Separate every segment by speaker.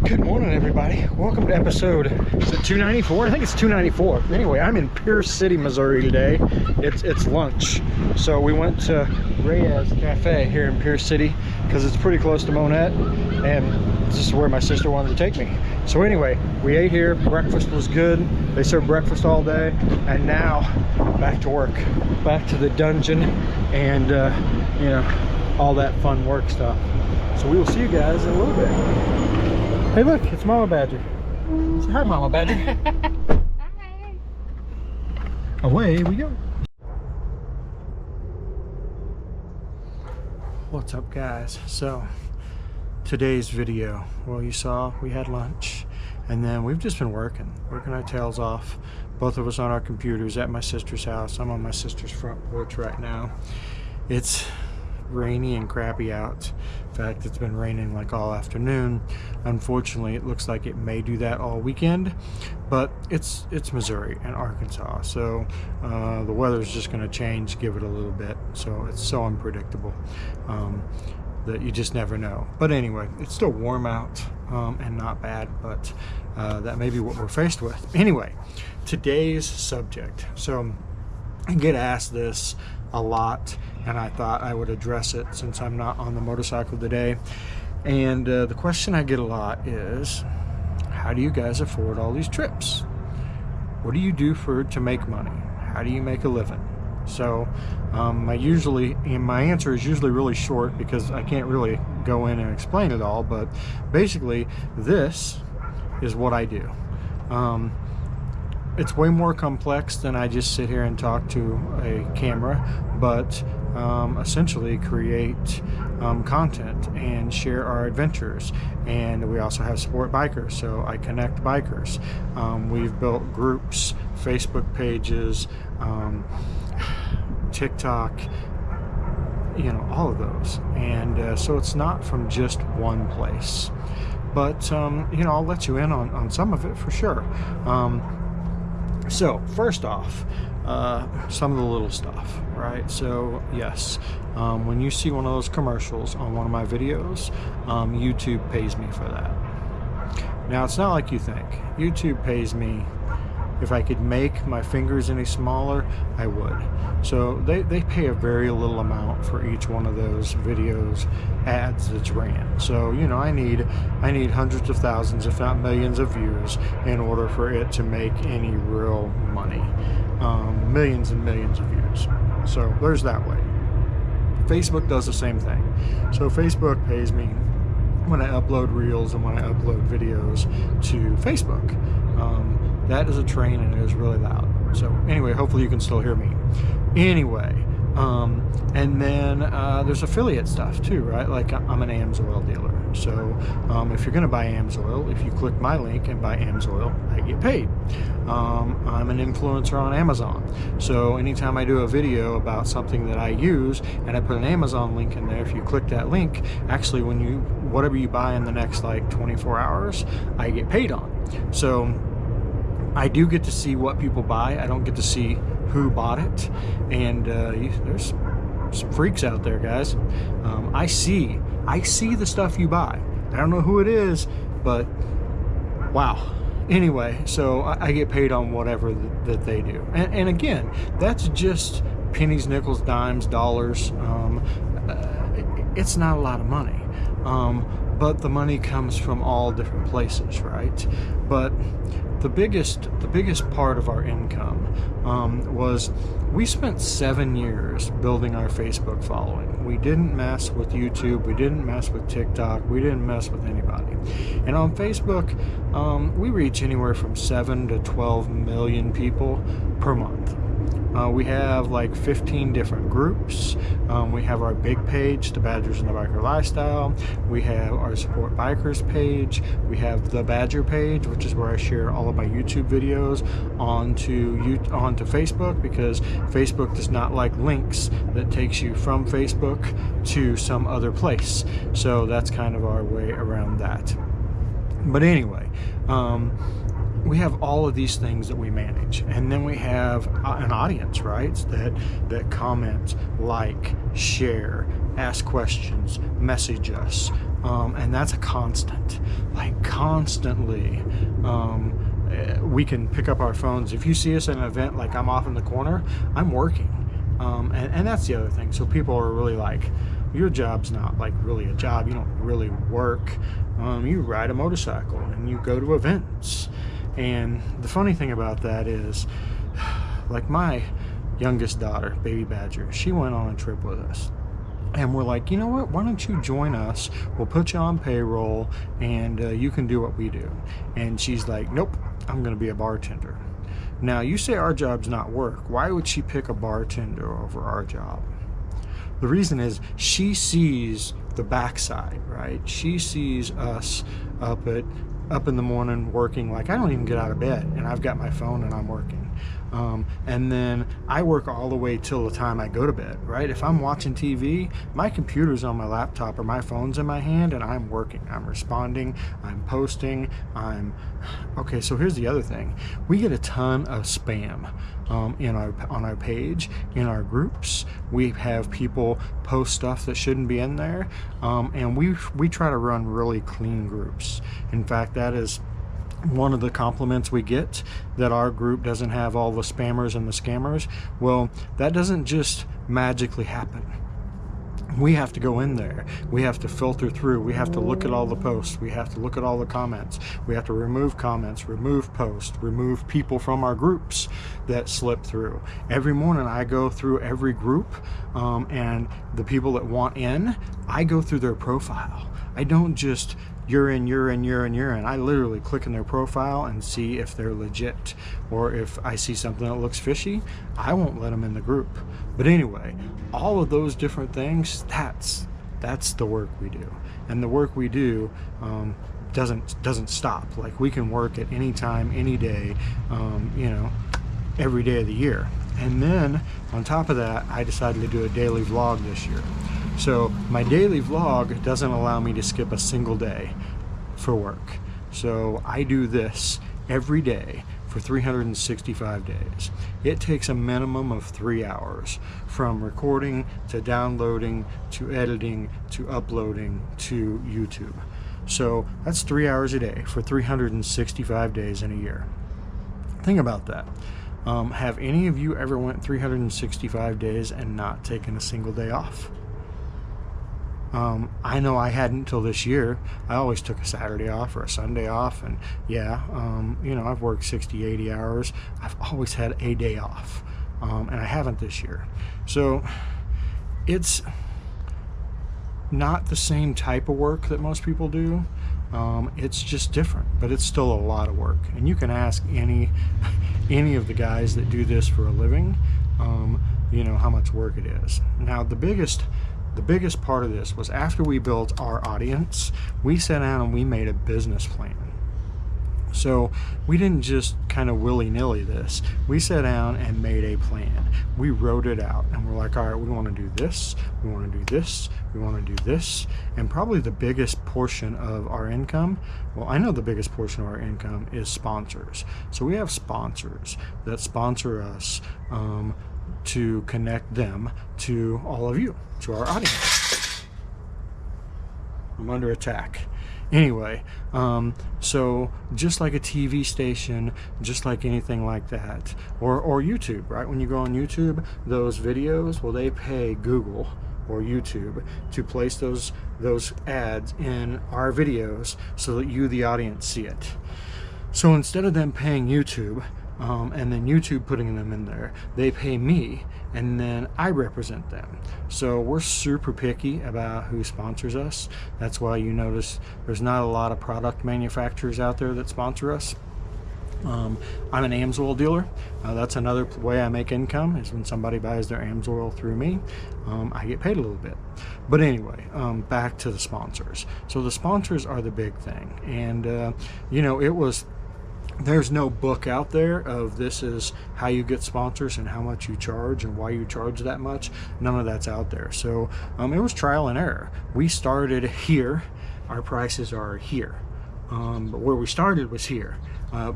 Speaker 1: Good morning, everybody. Welcome to episode, is it 294? I think it's 294. Anyway, I'm in Pierce City, Missouri today. It's lunch. So we went to Reyes Cafe here in Pierce City because it's pretty close to Monette, and this is where my sister wanted to take me. So anyway, we ate here. Breakfast was good. They served breakfast all day, and now back to work, back to the dungeon, and you know, all that fun work stuff. So we will see you guys in a little bit. Hey, look, it's Mama Badger. Say hi, Mama Badger.
Speaker 2: Hi.
Speaker 1: Away we go. What's up, guys? So today's video, well, you saw we had lunch, and then we've just been working our tails off, both of us on our computers at my sister's house. I'm on my sister's front porch right now. It's rainy and crappy out. In fact, it's been raining like all afternoon. Unfortunately, it looks like it may do that all weekend, but it's Missouri and Arkansas, so the weather's just going to change, give it a little bit. So it's so unpredictable that you just never know. But anyway, it's still warm out and not bad, but that may be what we're faced with. Anyway, today's subject. So I get asked this a lot, and I thought I would address it since I'm not on the motorcycle today. And the question I get a lot is, how do you guys afford all these trips? What do you do to make money? How do you make a living? So my answer is usually really short because I can't really go in and explain it all, but basically this is what I do. It's way more complex than I just sit here and talk to a camera, but essentially create content and share our adventures. And we also have support bikers, so I connect bikers. We've built groups, Facebook pages, TikTok, you know, all of those. And so it's not from just one place, but you know, I'll let you in on some of it for sure. So first off, some of the little stuff, right? So yes, when you see one of those commercials on one of my videos, YouTube pays me for that. Now, it's not like you think. YouTube pays me. If I could make my fingers any smaller, I would. So they pay a very little amount for each one of those videos ads that's ran. So, you know, I need hundreds of thousands, if not millions of views in order for it to make any real money. Millions and millions of views. So there's that way. Facebook does the same thing. So Facebook pays me when I upload reels and when I upload videos to Facebook. That is a train, and it is really loud. So anyway, hopefully you can still hear me. Anyway, and then there's affiliate stuff too, right? Like I'm an AMSOIL dealer. So if you're gonna buy AMSOIL, if you click my link and buy AMSOIL, I get paid. I'm an influencer on Amazon. So anytime I do a video about something that I use and I put an Amazon link in there, if you click that link, actually whatever you buy in the next like 24 hours, I get paid on. So I do get to see what people buy. I don't get to see who bought it. And there's some freaks out there, guys. I see the stuff you buy. I don't know who it is, but wow. Anyway, so I get paid on whatever that they do. And again, that's just pennies, nickels, dimes, dollars. It's not a lot of money. But the money comes from all different places, right? But the biggest part of our income was we spent 7 years building our Facebook following. We didn't mess with YouTube, we didn't mess with TikTok, we didn't mess with anybody. And on Facebook, we reach anywhere from 7 to 12 million people per month. We have like 15 different groups. We have our big page, The Badgers and the Biker Lifestyle. We have our Support Bikers page. We have the Badger page, which is where I share all of my YouTube videos onto Facebook, because Facebook does not like links that takes you from Facebook to some other place. So that's kind of our way around that. But anyway, we have all of these things that we manage, and then we have an audience, right, that comment, like, share, ask questions, message us, and that's a constant, like constantly, we can pick up our phones. If you see us at an event, like I'm off in the corner, I'm working. And that's the other thing. So people are really like, your job's not like really a job. You don't really work. You ride a motorcycle and you go to events. And the funny thing about that is, like my youngest daughter, Baby Badger, she went on a trip with us. And we're like, you know what, why don't you join us? We'll put you on payroll and you can do what we do. And she's like, nope, I'm going to be a bartender. Now, you say our job's not work. Why would she pick a bartender over our job? The reason is she sees the backside, right? She sees us up in the morning working. Like, I don't even get out of bed and I've got my phone and I'm working. And then I work all the way till the time I go to bed, right? If I'm watching TV, my computer's on my laptop or my phone's in my hand and I'm working. I'm responding, I'm posting, okay, so here's the other thing. We get a ton of spam on our page, in our groups. We have people post stuff that shouldn't be in there, and we try to run really clean groups. In fact, that is one of the compliments we get, that our group doesn't have all the spammers and the scammers. Well, that doesn't just magically happen. We have to go in there. We have to filter through. We have to look at all the posts. We have to look at all the comments. We have to remove comments, remove posts, remove people from our groups that slip through. Every morning I go through every group, and the people that want in, I go through their profile. I don't just you're in. I literally click in their profile and see if they're legit, or if I see something that looks fishy, I won't let them in the group. But anyway, all of those different things, that's the work we do. And the work we do doesn't stop. Like, we can work at any time, any day, every day of the year. And then on top of that, I decided to do a daily vlog this year. So my daily vlog doesn't allow me to skip a single day for work. So I do this every day for 365 days. It takes a minimum of 3 hours, from recording to downloading to editing to uploading to YouTube. So that's 3 hours a day for 365 days in a year. Think about that. Have any of you ever went 365 days and not taken a single day off? I know I hadn't until this year. I always took a Saturday off or a Sunday off, and yeah, I've worked 60, 80 hours. I've always had a day off, and I haven't this year. So it's not the same type of work that most people do. It's just different, but it's still a lot of work. And you can ask any of the guys that do this for a living, how much work it is. Now, the biggest part of this was, after we built our audience, we sat down and we made a business plan. So we didn't just kind of willy-nilly this. We sat down and made a plan. We wrote it out, and we're like, all right, we want to do this, we want to do this, we want to do this. And probably the biggest portion of our income, well, I know the biggest portion of our income is sponsors. So we have sponsors that sponsor us, to connect them to all of you, to our audience. I'm under attack. Anyway, so just like a TV station, just like anything like that, or YouTube, right? When you go on YouTube, those videos, well, they pay Google or YouTube to place those ads in our videos so that you, the audience, see it. So instead of them paying YouTube, and then YouTube putting them in there, they pay me, and then I represent them. So we're super picky about who sponsors us. That's why you notice there's not a lot of product manufacturers out there that sponsor us. I'm an AMSOIL dealer. That's another way I make income, is when somebody buys their AMSOIL through me. I get paid a little bit. But anyway, back to the sponsors. So the sponsors are the big thing. And, there's no book out there of this is how you get sponsors and how much you charge and why you charge that much. None of that's out there. So it was trial and error. We started here. Our prices are here. But where we started was here,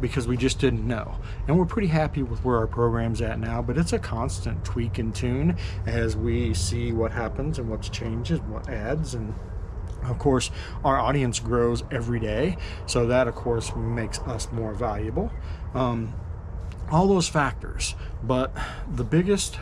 Speaker 1: because we just didn't know. And we're pretty happy with where our program's at now, but it's a constant tweak and tune as we see what happens and what changes, what adds, and Of course, our audience grows every day, so that of course makes us more valuable. All those factors, but the biggest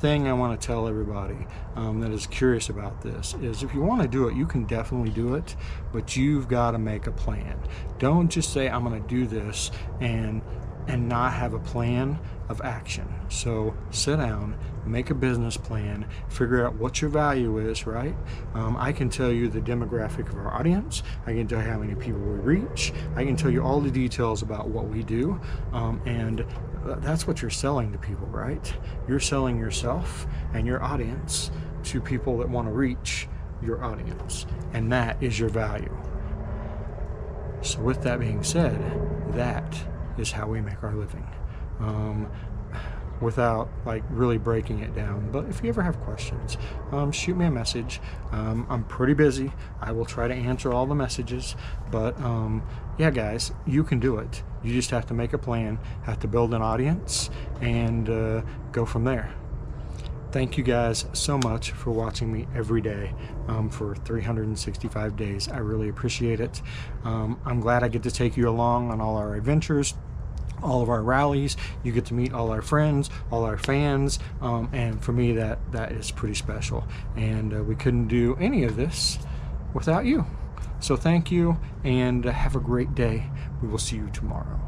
Speaker 1: thing I want to tell everybody that is curious about this is, if you want to do it, you can definitely do it, but you've got to make a plan. Don't just say I'm going to do this and not have a plan of action. So sit down, make a business plan, figure out what your value is, right? I can tell you the demographic of our audience. I can tell you how many people we reach. I can tell you all the details about what we do, and that's what you're selling to people, right? You're selling yourself and your audience to people that want to reach your audience, and that is your value. So with that being said, that is how we make our living, without like really breaking it down. But if you ever have questions, shoot me a message. I'm pretty busy. I will try to answer all the messages, but yeah guys, you can do it. You just have to make a plan, have to build an audience, and go from there. Thank you guys so much for watching me every day for 365 days. I really appreciate it. I'm glad I get to take you along on all our adventures, all of our rallies. You get to meet all our friends, all our fans, and for me that is pretty special, and we couldn't do any of this without you. So thank you, and have a great day. We will see you tomorrow.